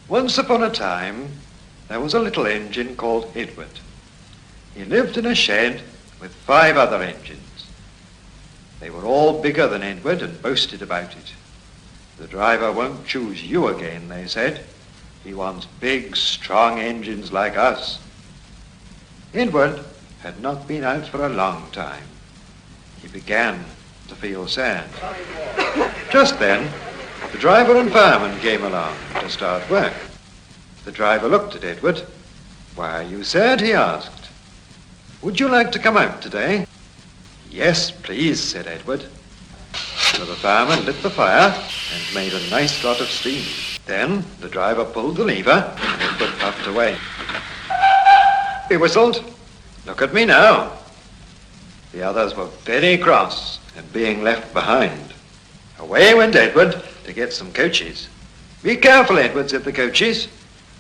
Once upon a time, there was a little engine called Edward. He lived in a shed with 5 other engines. They were all bigger than Edward and boasted about it. The driver won't choose you again, they said. He wants big, strong engines like us. Edward had not been out for a long time. He began to feel sad. Just then, the driver and fireman came along to start work. The driver looked at Edward. "Why are you sad?" he asked. "Would you like to come out today?" "Yes, please," said Edward. So the fireman lit the fire and made a nice lot of steam. Then the driver pulled the lever and Edward puffed away. He whistled. "Look at me now." The others were very cross at being left behind. Away went Edward to get some coaches. "Be careful, Edward," said the coaches.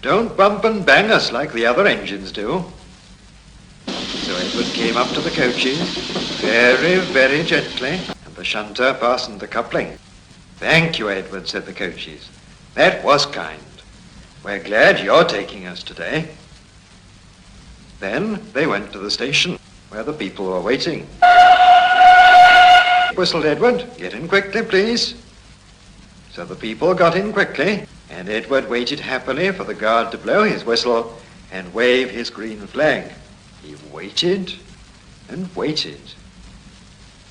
"Don't bump and bang us like the other engines do." So Edward came up to the coaches very, very gently, and the shunter fastened the coupling. "Thank you, Edward," said the coaches. "That was kind. We're glad you're taking us today." Then they went to the station where the people were waiting. Whistled Edward. "Get in quickly, please." So the people got in quickly, and Edward waited happily for the guard to blow his whistle and wave his green flag. He waited and waited.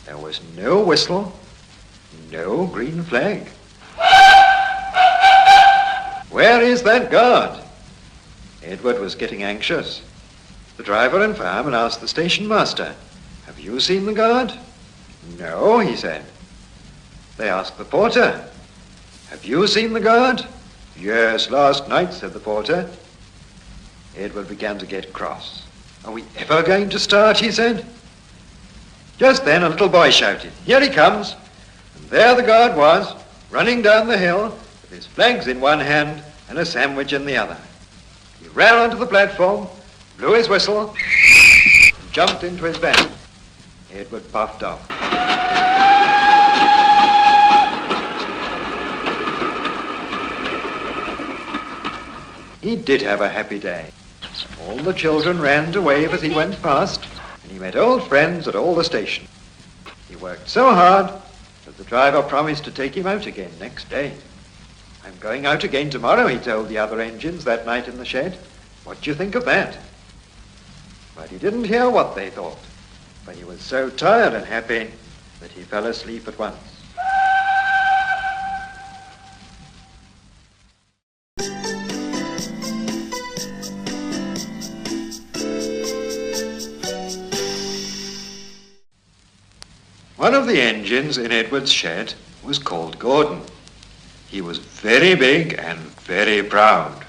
There was no whistle, no green flag. Where is that guard? Edward was getting anxious. The driver and fireman asked the station master, "Have you seen the guard?" "No," he said. They asked the porter, "Have you seen the guard?" "Yes, last night," said the porter. Edward began to get cross. "Are we ever going to start?" he said. Just then a little boy shouted, "Here he comes!" And there the guard was, running down the hill with his flags in one hand and a sandwich in the other. He ran onto the platform, blew his whistle, and jumped into his van. Edward puffed off. He did have a happy day. All the children ran to wave as he went past, and he met old friends at all the stations. He worked so hard that the driver promised to take him out again next day. "I'm going out again tomorrow," he told the other engines that night in the shed. "What do you think of that?" But he didn't hear what they thought, for he was so tired and happy that he fell asleep at once. One of the engines in Edward's shed was called Gordon. He was very big and very proud.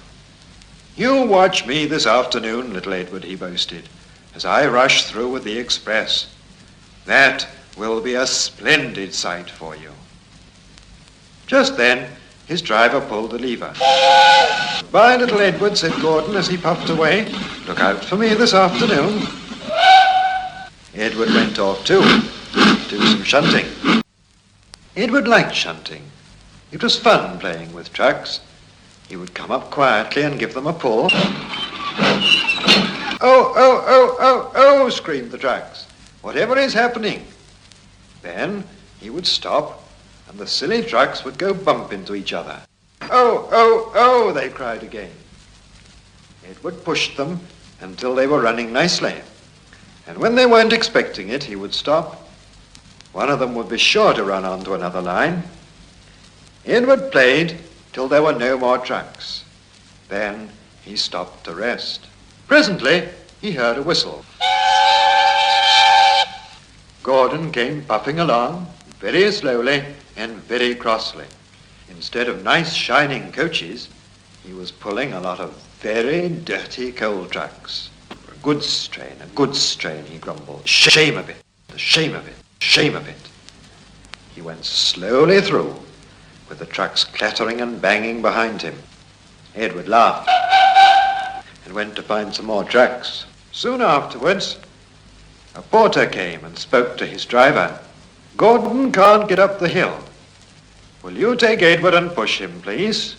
"You watch me this afternoon, little Edward," he boasted, "as I rush through with the express. That will be a splendid sight for you." Just then, his driver pulled the lever. "Bye, little Edward," said Gordon as he puffed away. "Look out for me this afternoon." Edward went off too, to do some shunting. Edward liked shunting. It was fun playing with trucks. He would come up quietly and give them a pull. "Oh, oh, oh, oh, oh," screamed the trucks. "Whatever is happening?" Then he would stop, and the silly trucks would go bump into each other. "Oh, oh, oh," they cried again. Edward pushed them until they were running nicely, and when they weren't expecting it, he would stop. One of them would be sure to run onto another line. Edward played till there were no more trucks. Then he stopped to rest. Presently, he heard a whistle. Gordon came puffing along, very slowly and very crossly. Instead of nice shining coaches, he was pulling a lot of very dirty coal trucks. "A goods train," he grumbled. "Shame of it, the shame of it, shame of it." He went slowly through, with the trucks clattering and banging behind him. Edward laughed and went to find some more trucks. Soon afterwards, a porter came and spoke to his driver. "Gordon can't get up the hill. Will you take Edward and push him, please?"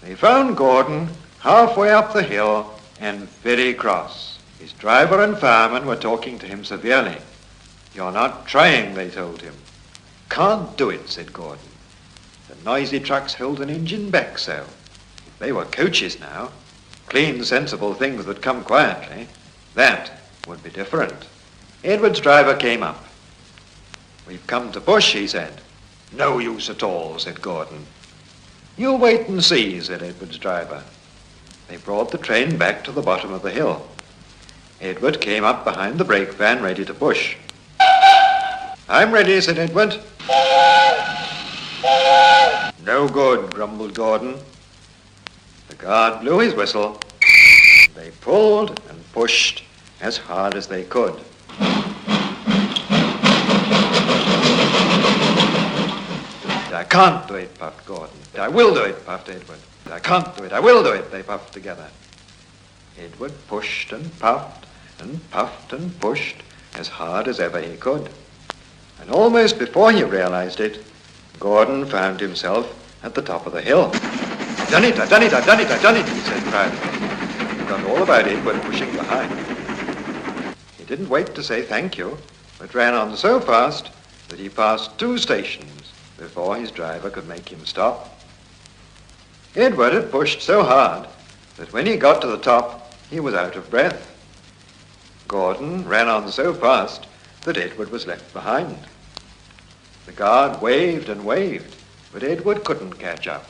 They found Gordon halfway up the hill and very cross. His driver and fireman were talking to him severely. "You're not trying," they told him. "Can't do it," said Gordon. "The noisy trucks hold an engine back so. If they were coaches now, clean, sensible things that come quietly, that would be different." Edward's driver came up. "We've come to push," he said. "No use at all," said Gordon. "You wait and see," said Edward's driver. They brought the train back to the bottom of the hill. Edward came up behind the brake van ready to push. "I'm ready," said Edward. "No good," grumbled Gordon. The guard blew his whistle. They pulled and pushed as hard as they could. "I can't do it," puffed Gordon. "I will do it," puffed Edward. "I can't do it. I will do it," they puffed together. Edward pushed and puffed and pushed as hard as ever he could. And almost before he realized it, Gordon found himself at the top of the hill. "I've done it, I've done it, I've done it, I've done it," he said proudly. He forgot all about Edward pushing behind. He didn't wait to say thank you, but ran on so fast that he passed 2 stations before his driver could make him stop. Edward had pushed so hard that when he got to the top, he was out of breath. Gordon ran on so fast that Edward was left behind. The guard waved and waved, but Edward couldn't catch up.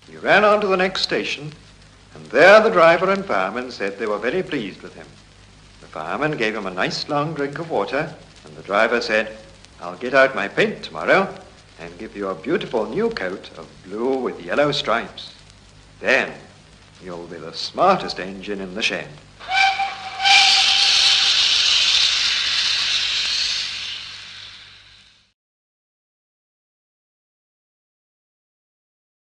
He ran on to the next station, and there the driver and fireman said they were very pleased with him. The fireman gave him a nice long drink of water, and the driver said, "I'll get out my paint tomorrow and give you a beautiful new coat of blue with yellow stripes. Then you'll be the smartest engine in the shed."